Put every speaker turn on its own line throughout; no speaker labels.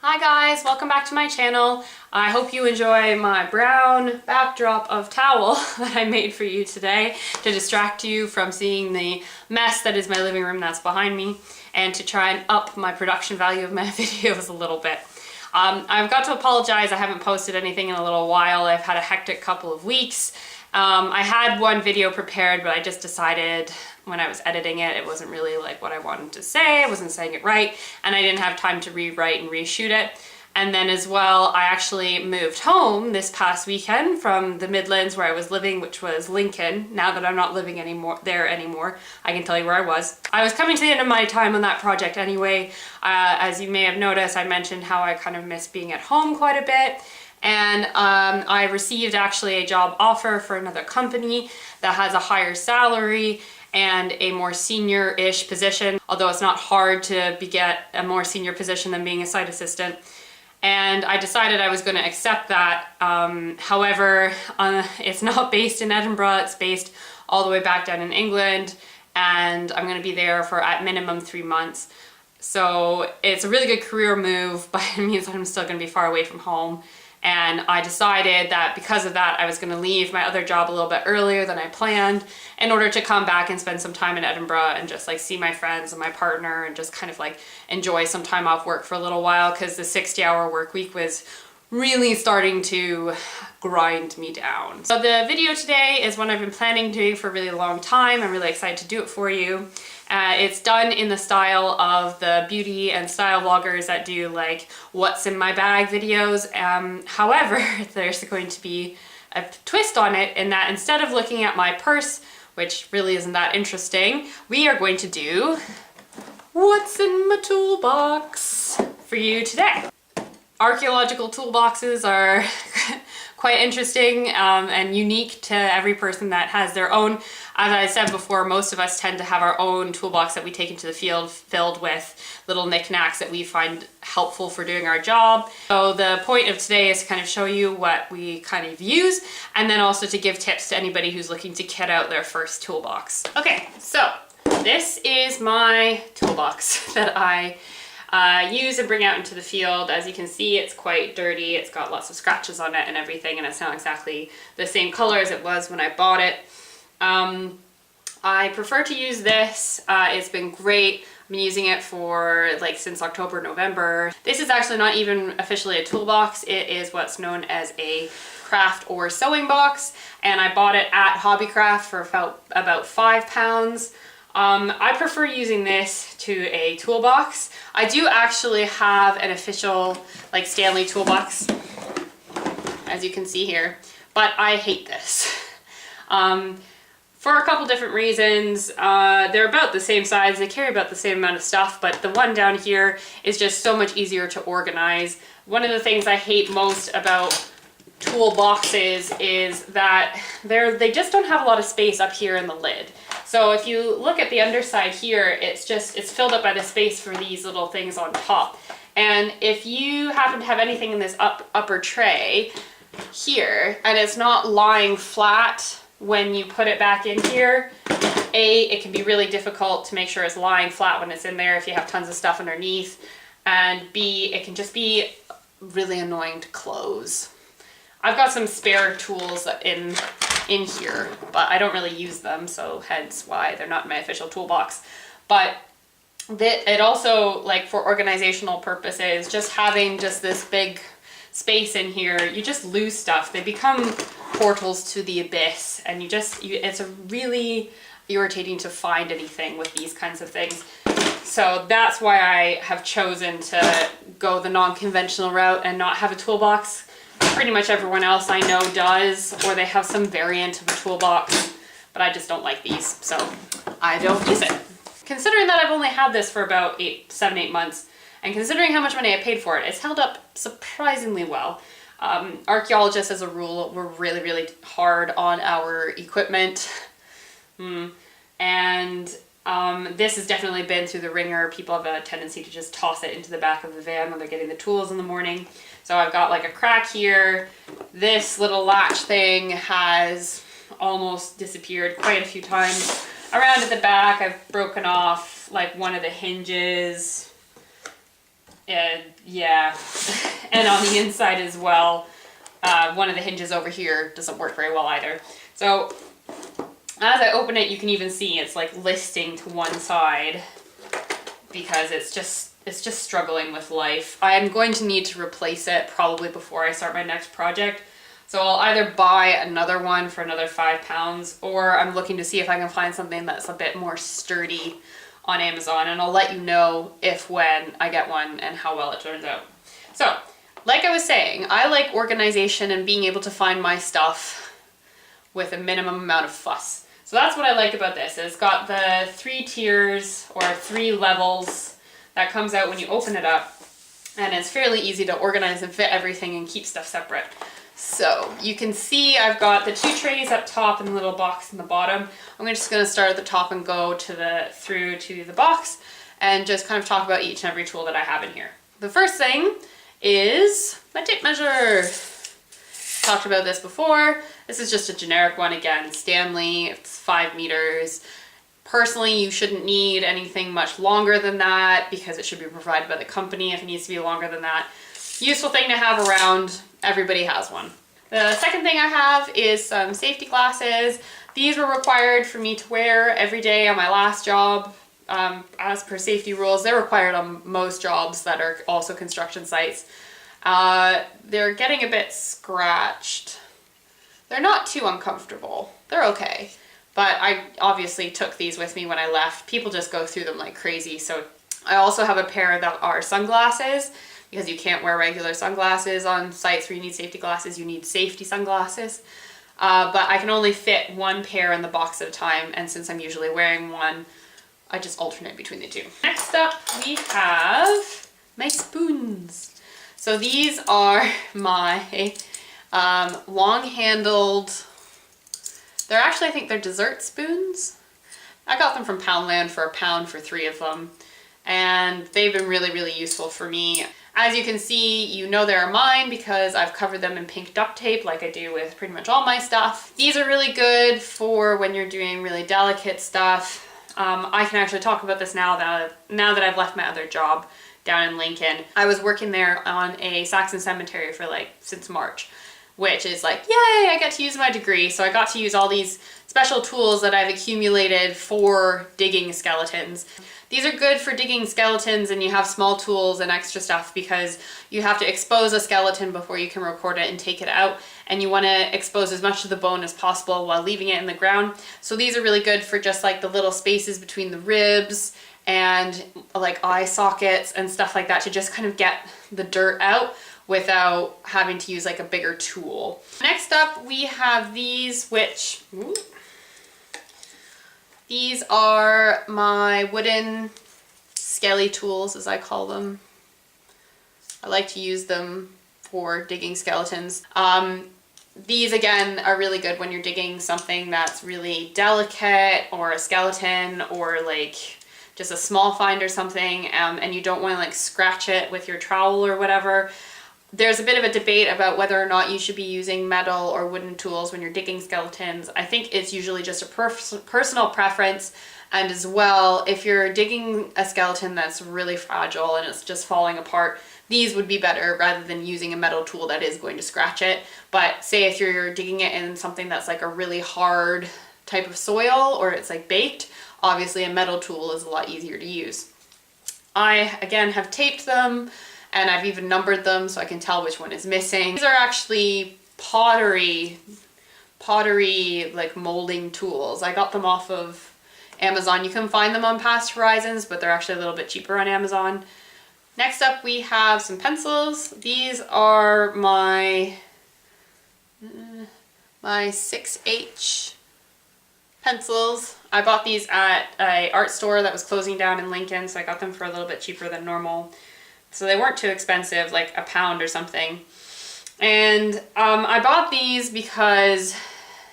Hi guys, welcome back to my channel. I hope you enjoy my brown backdrop of towel that I made for you today to distract you from seeing the mess that is my living room that's behind me and to try and up my production value of my videos a little bit. I've got to apologize, I haven't posted anything in a little while. I've had a hectic couple of weeks. I had one video prepared, but I just decided when I was editing it, it wasn't really like what I wanted to say. I wasn't saying it right, and I didn't have time to rewrite and reshoot it. And then as well, I actually moved home this past weekend from the Midlands where I was living, which was Lincoln. Now that I'm not living there anymore, I can tell you where I was. I was coming to the end of my time on that project anyway. As you may have noticed, I mentioned how I kind of miss being at home quite a bit. And I received actually a job offer for another company that has a higher salary and a more senior-ish position, although it's not hard to get a more senior position than being a site assistant. And I decided I was going to accept that. However, it's not based in Edinburgh, it's based all the way back down in England, and I'm going to be there for at minimum 3 months. So it's a really good career move, but it means that I'm still going to be far away from home. And I decided that because of that, I was going to leave my other job a little bit earlier than I planned in order to come back and spend some time in Edinburgh and just like see my friends and my partner and just kind of like enjoy some time off work for a little while, because the 60-hour work week was really starting to grind me down. So the video today is one I've been planning to do for a really long time. I'm really excited to do it for you. It's done in the style of the beauty and style vloggers that do like what's in my bag videos. However, there's going to be a twist on it in that instead of looking at my purse, which really isn't that interesting, we are going to do what's in my toolbox for you today. Archaeological toolboxes are quite interesting and unique to every person that has their own. As I said before, most of us tend to have our own toolbox that we take into the field filled with little knickknacks that we find helpful for doing our job. So the point of today is to kind of show you what we kind of use, and then also to give tips to anybody who's looking to kit out their first toolbox. Okay, so this is my toolbox that I use and bring out into the field. As you can see, it's quite dirty. It's got lots of scratches on it and everything, and it's not exactly the same color as it was when I bought it. I prefer to use this. It's been great. I've been using it for like since October, November. This is actually not even officially a toolbox. It is what's known as a craft or sewing box, and I bought it at Hobbycraft for about £5. I prefer using this to a toolbox. I do actually have an official like Stanley toolbox, as you can see here, but I hate this. For a couple different reasons. They're about the same size, they carry about the same amount of stuff, but the one down here is just so much easier to organize. One of the things I hate most about toolboxes is that they just don't have a lot of space up here in the lid. So if you look at the underside here, it's filled up by the space for these little things on top. And if you happen to have anything in this upper tray here, and it's not lying flat when you put it back in here, it can be really difficult to make sure it's lying flat when it's in there if you have tons of stuff underneath. And B, it can just be really annoying to close. I've got some spare tools in here, but I don't really use them, so hence why they're not in my official toolbox. But it also, like for organizational purposes, just having just this big space in here, you just lose stuff. They become portals to the abyss, and it's a really irritating to find anything with these kinds of things. So that's why I have chosen to go the non-conventional route and not have a toolbox. Pretty much everyone else I know does, or they have some variant of a toolbox, but I just don't like these, so I don't use it. Considering that I've only had this for about 7-8 months, and considering how much money I paid for it, it's held up surprisingly well. Archaeologists, as a rule, were really, really hard on our equipment. And this has definitely been through the ringer. People have a tendency to just toss it into the back of the van when they're getting the tools in the morning. So I've got like a crack here. This little latch thing has almost disappeared quite a few times. Around at the back, I've broken off like one of the hinges. Yeah, and on the inside as well. One of the hinges over here doesn't work very well either. So as I open it, you can even see it's like listing to one side because it's just struggling with life. I am going to need to replace it probably before I start my next project. So I'll either buy another one for another £5, or I'm looking to see if I can find something that's a bit more sturdy on Amazon, and I'll let you know if when I get one and how well it turns out. So, like I was saying, I like organization and being able to find my stuff with a minimum amount of fuss. So that's what I like about this. It's got the 3 tiers or 3 levels that comes out when you open it up, and it's fairly easy to organize and fit everything and keep stuff separate. So you can see I've got the 2 trays up top and the little box in the bottom. I'm just going to start at the top and go through to the box and just kind of talk about each and every tool that I have in here. The first thing is my tape measure. Talked about this before. This is just a generic one again, Stanley. It's 5 meters. Personally, you shouldn't need anything much longer than that because it should be provided by the company if it needs to be longer than that. Useful thing to have around. Everybody has one. The second thing I have is some safety glasses. These were required for me to wear every day on my last job. As per safety rules, they're required on most jobs that are also construction sites. They're getting a bit scratched. They're not too uncomfortable. They're okay. But I obviously took these with me when I left. People just go through them like crazy. So I also have a pair that are sunglasses, because you can't wear regular sunglasses on sites where you need safety glasses. You need safety sunglasses. But I can only fit 1 pair in the box at a time, and since I'm usually wearing one, I just alternate between the 2. Next up, we have my spoons. So these are my long-handled, they're actually, I think they're dessert spoons. I got them from Poundland for £1 for 3 of them, and they've been really, really useful for me. As you can see, you know they're mine because I've covered them in pink duct tape like I do with pretty much all my stuff. These are really good for when you're doing really delicate stuff. I can actually talk about this now that I've left my other job down in Lincoln. I was working there on a Saxon cemetery for since March, which is like, yay, I get to use my degree. So I got to use all these special tools that I've accumulated for digging skeletons. These are good for digging skeletons, and you have small tools and extra stuff because you have to expose a skeleton before you can record it and take it out, and you want to expose as much of the bone as possible while leaving it in the ground. So these are really good for just like the little spaces between the ribs and like eye sockets and stuff like that, to just kind of get the dirt out without having to use like a bigger tool. Next up, we have these, which these are my wooden skelly tools, as I call them. I like to use them for digging skeletons. These again are really good when you're digging something that's really delicate, or a skeleton, or like just a small find or something, and you don't want to like scratch it with your trowel or whatever. There's a bit of a debate about whether or not you should be using metal or wooden tools when you're digging skeletons. I think it's usually just a personal preference, and as well, if you're digging a skeleton that's really fragile and it's just falling apart, these would be better rather than using a metal tool that is going to scratch it. But say if you're digging it in something that's like a really hard type of soil, or it's like baked, obviously a metal tool is a lot easier to use. I, again, have taped them, and I've even numbered them so I can tell which one is missing. These are actually pottery like molding tools. I got them off of Amazon. You can find them on Past Horizons, but they're actually a little bit cheaper on Amazon. Next up, we have some pencils. These are my 6H pencils. I bought these at an art store that was closing down in Lincoln, so I got them for a little bit cheaper than normal. So they weren't too expensive, like £1 or something. And I bought these because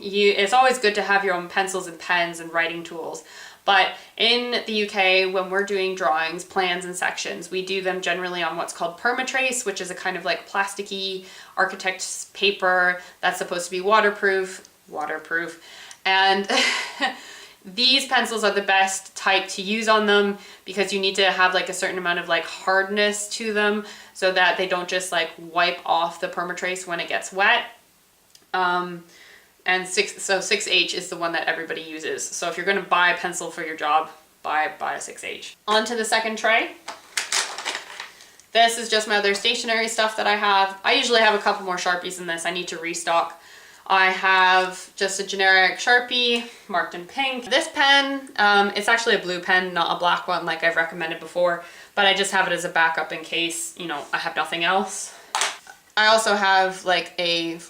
it's always good to have your own pencils and pens and writing tools. But in the UK, when we're doing drawings, plans, and sections, we do them generally on what's called permatrace, which is a kind of like plasticky architect's paper that's supposed to be waterproof. And These pencils are the best type to use on them because you need to have like a certain amount of like hardness to them so that they don't just like wipe off the permatrace when it gets wet. And 6H is the one that everybody uses. So if you're going to buy a pencil for your job, buy a 6H. On to the second tray. This is just my other stationery stuff that I have. I usually have a couple more Sharpies in this. I need to restock. I have just a generic Sharpie marked in pink. This pen, it's actually a blue pen, not a black one like I've recommended before, but I just have it as a backup in case, you know, I have nothing else. I also have like a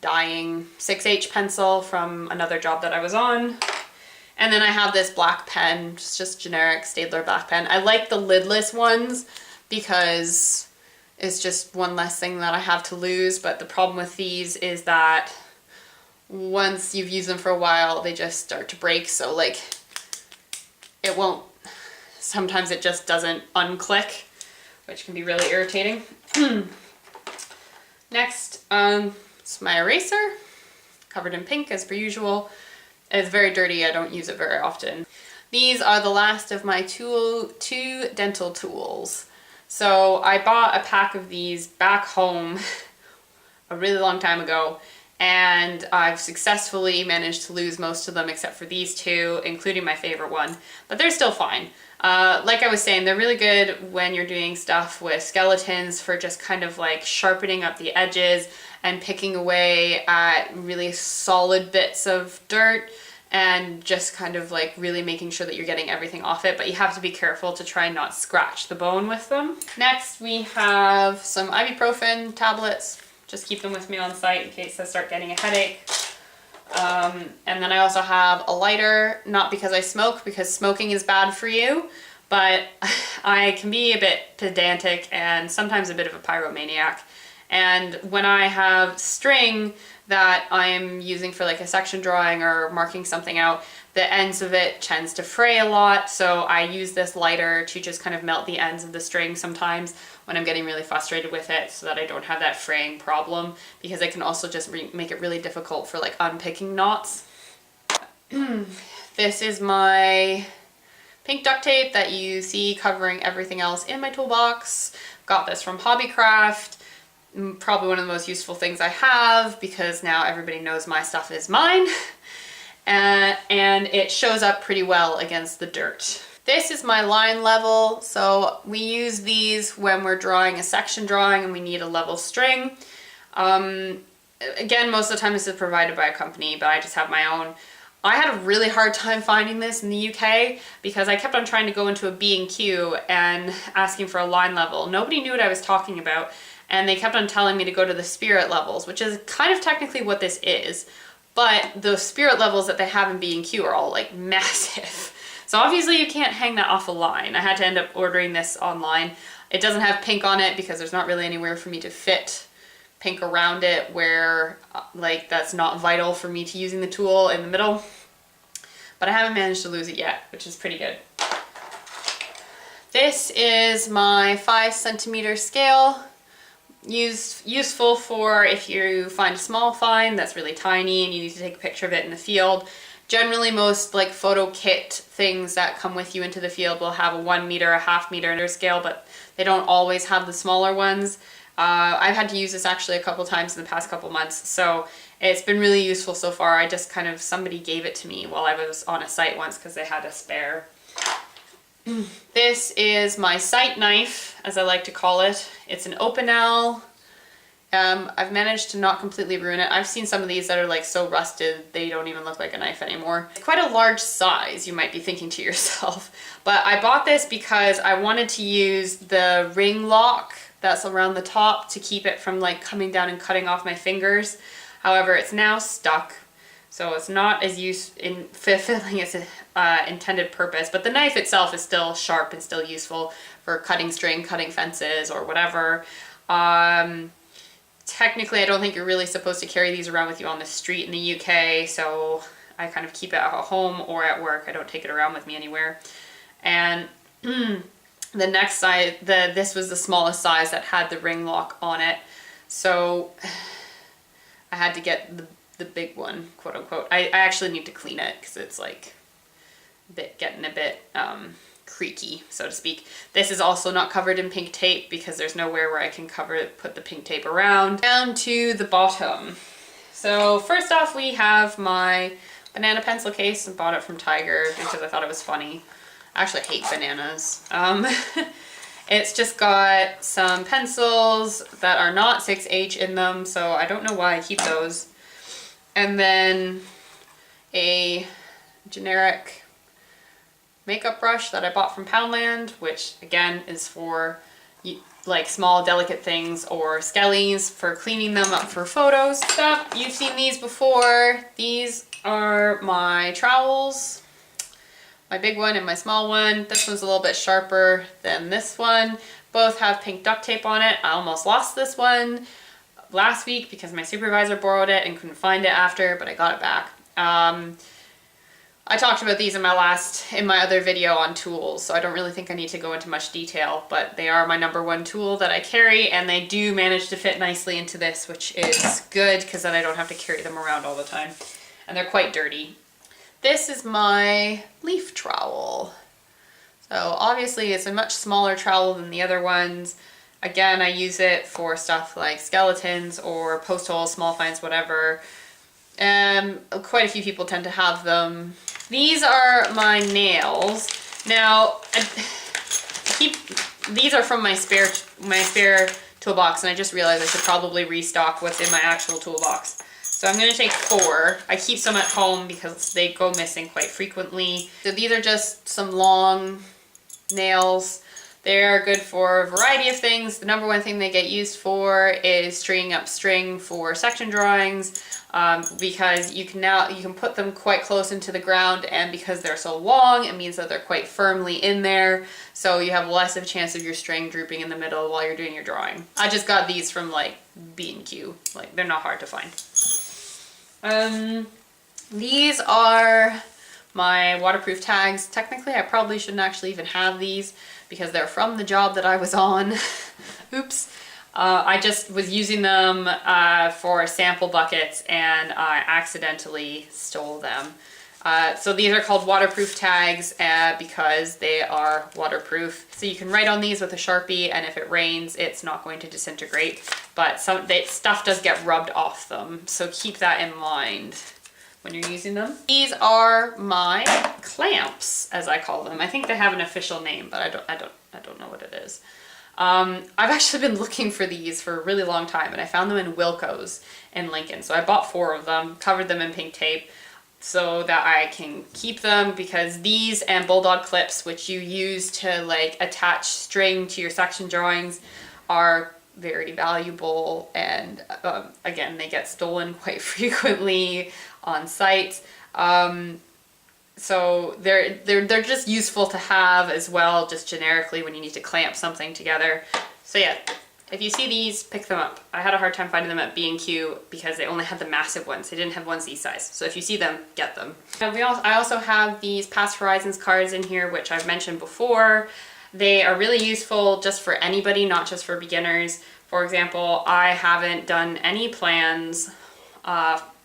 dyeing 6H pencil from another job that I was on. And then I have this black pen, just generic Staedtler black pen. I like the lidless ones because it's just one less thing that I have to lose, but the problem with these is that once you've used them for a while, they just start to break, so like it won't, sometimes it just doesn't unclick, which can be really irritating. Next, it's my eraser, covered in pink as per usual. It's very dirty, I don't use it very often. These are the last of my two dental tools. So I bought a pack of these back home a really long time ago, and I've successfully managed to lose most of them except for these two, including my favorite one, but they're still fine. Like I was saying, they're really good when you're doing stuff with skeletons for just kind of like sharpening up the edges and picking away at really solid bits of dirt and just kind of like really making sure that you're getting everything off it, but you have to be careful to try and not scratch the bone with them. Next, we have some ibuprofen tablets. Just keep them with me on site in case I start getting a headache. And then I also have a lighter, not because I smoke, because smoking is bad for you, but I can be a bit pedantic and sometimes a bit of a pyromaniac. And when I have string that I'm using for like a section drawing or marking something out, the ends of it tends to fray a lot, so I use this lighter to just kind of melt the ends of the string sometimes when I'm getting really frustrated with it so that I don't have that fraying problem, because it can also just make it really difficult for like unpicking knots. This is my pink duct tape that you see covering everything else in my toolbox. Got this from Hobbycraft. Probably one of the most useful things I have because now everybody knows my stuff is mine. And it shows up pretty well against the dirt. This is my line level, so we use these when we're drawing a section drawing and we need a level string. Again, most of the time this is provided by a company, but I just have my own. I had a really hard time finding this in the UK because I kept on trying to go into a B&Q and asking for a line level. Nobody knew what I was talking about, and they kept on telling me to go to the spirit levels, which is kind of technically what this is. But the spirit levels that they have in B&Q are all like massive. So obviously you can't hang that off a line. I had to end up ordering this online. It doesn't have pink on it because there's not really anywhere for me to fit pink around it where like that's not vital for me to using the tool in the middle. But I haven't managed to lose it yet, which is pretty good. This is my 5cm scale. Useful for if you find a small find that's really tiny and you need to take a picture of it in the field. Generally most like photo kit things that come with you into the field will have a 1 meter, a ½ meter scale, but they don't always have the smaller ones. I've had to use this actually a couple times in the past couple months, so it's been really useful so far. I just kind of, somebody gave it to me while I was on a site once because they had a spare. This is my site knife, as I like to call it. It's an Opinel. I've managed to not completely ruin it. I've seen some of these that are like so rusted they don't even look like a knife anymore. It's quite a large size, you might be thinking to yourself. But I bought this because I wanted to use the ring lock that's around the top to keep it from like coming down and cutting off my fingers. However, it's now stuck, so it's not as fulfilling its intended purpose, but the knife itself is still sharp and still useful for cutting string, cutting fences, or whatever. Technically, I don't think you're really supposed to carry these around with you on the street in the UK, so I kind of keep it at home or at work. I don't take it around with me anywhere. And the next size, this was the smallest size that had the ring lock on it, so I had to get the big one, quote unquote. I actually need to clean it because it's like getting a bit creaky, so to speak. This is also not covered in pink tape because there's nowhere where I can put the pink tape around. Down to the bottom. So first off, we have my banana pencil case. I bought it from Tiger because I thought it was funny. I actually hate bananas. It's just got some pencils that are not 6H in them, so I don't know why I keep those. And then a generic makeup brush that I bought from Poundland, which again is for like small delicate things or skellies for cleaning them up for photos stuff. You've seen these before. These are my trowels, my big one and my small one. This one's a little bit sharper than this one. Both have pink duct tape on it. I almost lost this one last week because my supervisor borrowed it and couldn't find it after, but I got it back. I talked about these in my other video on tools, so I don't really think I need to go into much detail, but they are my #1 tool that I carry, and they do manage to fit nicely into this, which is good because then I don't have to carry them around all the time. And they're quite dirty. This is my leaf trowel. So obviously it's a much smaller trowel than the other ones. Again, I use it for stuff like skeletons or post holes, small finds, whatever. Quite a few people tend to have them. These are my nails. Now, these are from my spare toolbox, and I just realized I should probably restock what's in my actual toolbox. So I'm going to take 4. I keep some at home because they go missing quite frequently. So these are just some long nails. They're good for a variety of things. The #1 thing they get used for is stringing up string for section drawings, because you can put them quite close into the ground, and because they're so long, it means that they're quite firmly in there, so you have less of a chance of your string drooping in the middle while you're doing your drawing. I just got these from like B&Q. Like, they're not hard to find. These are my waterproof tags. Technically, I probably shouldn't actually even have these because they're from the job that I was on. Oops. I just was using them for sample buckets, and I accidentally stole them. So these are called waterproof tags because they are waterproof. So you can write on these with a Sharpie, and if it rains, it's not going to disintegrate. But stuff does get rubbed off them, so keep that in mind when you're using them. These are my clamps, as I call them. I think they have an official name, but I don't know what it is. I've actually been looking for these for a really long time, and I found them in Wilko's in Lincoln. So I bought 4 of them, covered them in pink tape so that I can keep them, because these and bulldog clips, which you use to like attach string to your section drawings, are very valuable, and again, they get stolen quite frequently on site. So they're just useful to have as well, just generically when you need to clamp something together. So yeah, if you see these, pick them up. I had a hard time finding them at B&Q because they only had the massive ones. They didn't have ones these size. So if you see them, get them. I also have these Past Horizons cards in here, which I've mentioned before. They are really useful just for anybody, not just for beginners. For example, I haven't done any plans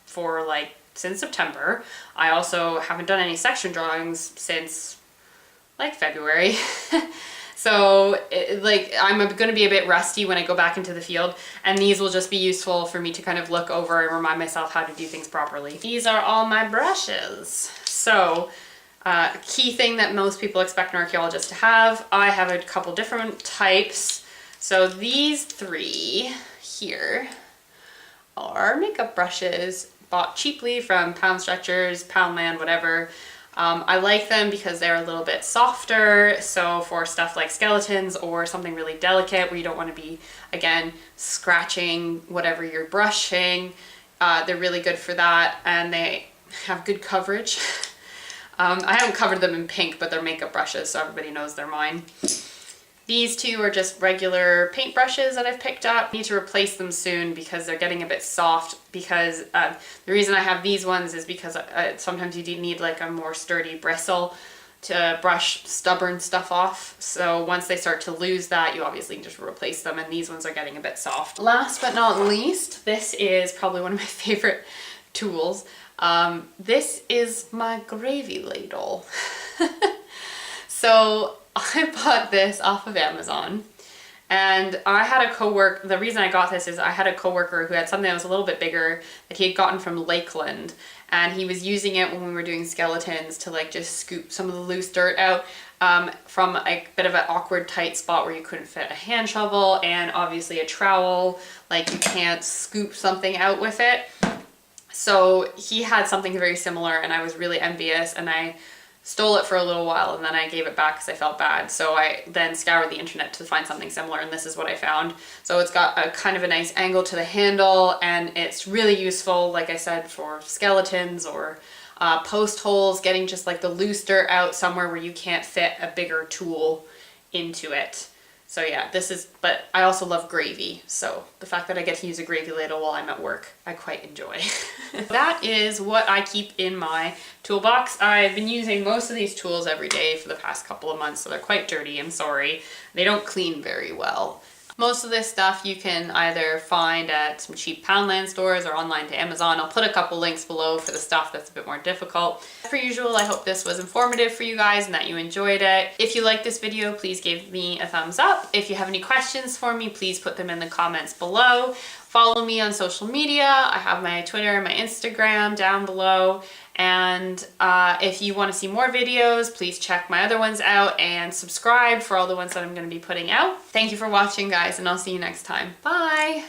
for since September. I also haven't done any section drawings since like February. So I'm going to be a bit rusty when I go back into the field, and these will just be useful for me to kind of look over and remind myself how to do things properly. These are all my brushes. So a key thing that most people expect an archaeologist to have, I have a couple different types. So these 3 here are makeup brushes, bought cheaply from Pound Stretchers, Poundland, whatever. I like them because they're a little bit softer, so for stuff like skeletons or something really delicate where you don't want to be, again, scratching whatever you're brushing, they're really good for that, and they have good coverage. I haven't covered them in pink, but they're makeup brushes, so everybody knows they're mine. These 2 are just regular paint brushes that I've picked up. I need to replace them soon because they're getting a bit soft, because the reason I have these ones is because sometimes you do need like a more sturdy bristle to brush stubborn stuff off. So once they start to lose that, you obviously just replace them, and these ones are getting a bit soft. Last but not least, this is probably one of my favorite tools. This is my gravy ladle. So I bought this off of Amazon, and I had a coworker. The reason I got this is I had a coworker who had something that was a little bit bigger that he had gotten from Lakeland, and he was using it when we were doing skeletons to like just scoop some of the loose dirt out from a bit of an awkward tight spot where you couldn't fit a hand shovel, and obviously a trowel, like you can't scoop something out with it. So he had something very similar, and I was really envious, and I stole it for a little while, and then I gave it back because I felt bad. So I then scoured the internet to find something similar, and this is what I found. So it's got a kind of a nice angle to the handle, and it's really useful, like I said, for skeletons or post holes, getting just like the loose dirt out somewhere where you can't fit a bigger tool into it. So yeah, this is, but I also love gravy. So the fact that I get to use a gravy ladle while I'm at work, I quite enjoy. That is what I keep in my toolbox. I've been using most of these tools every day for the past couple of months, so they're quite dirty, I'm sorry. They don't clean very well. Most of this stuff you can either find at some cheap Poundland stores or online to Amazon. I'll put a couple links below for the stuff that's a bit more difficult. As per usual, I hope this was informative for you guys and that you enjoyed it. If you liked this video, please give me a thumbs up. If you have any questions for me, please put them in the comments below. Follow me on social media. I have my Twitter and my Instagram down below. And if you want to see more videos, please check my other ones out and subscribe for all the ones that I'm going to be putting out. Thank you for watching, guys, and I'll see you next time. Bye!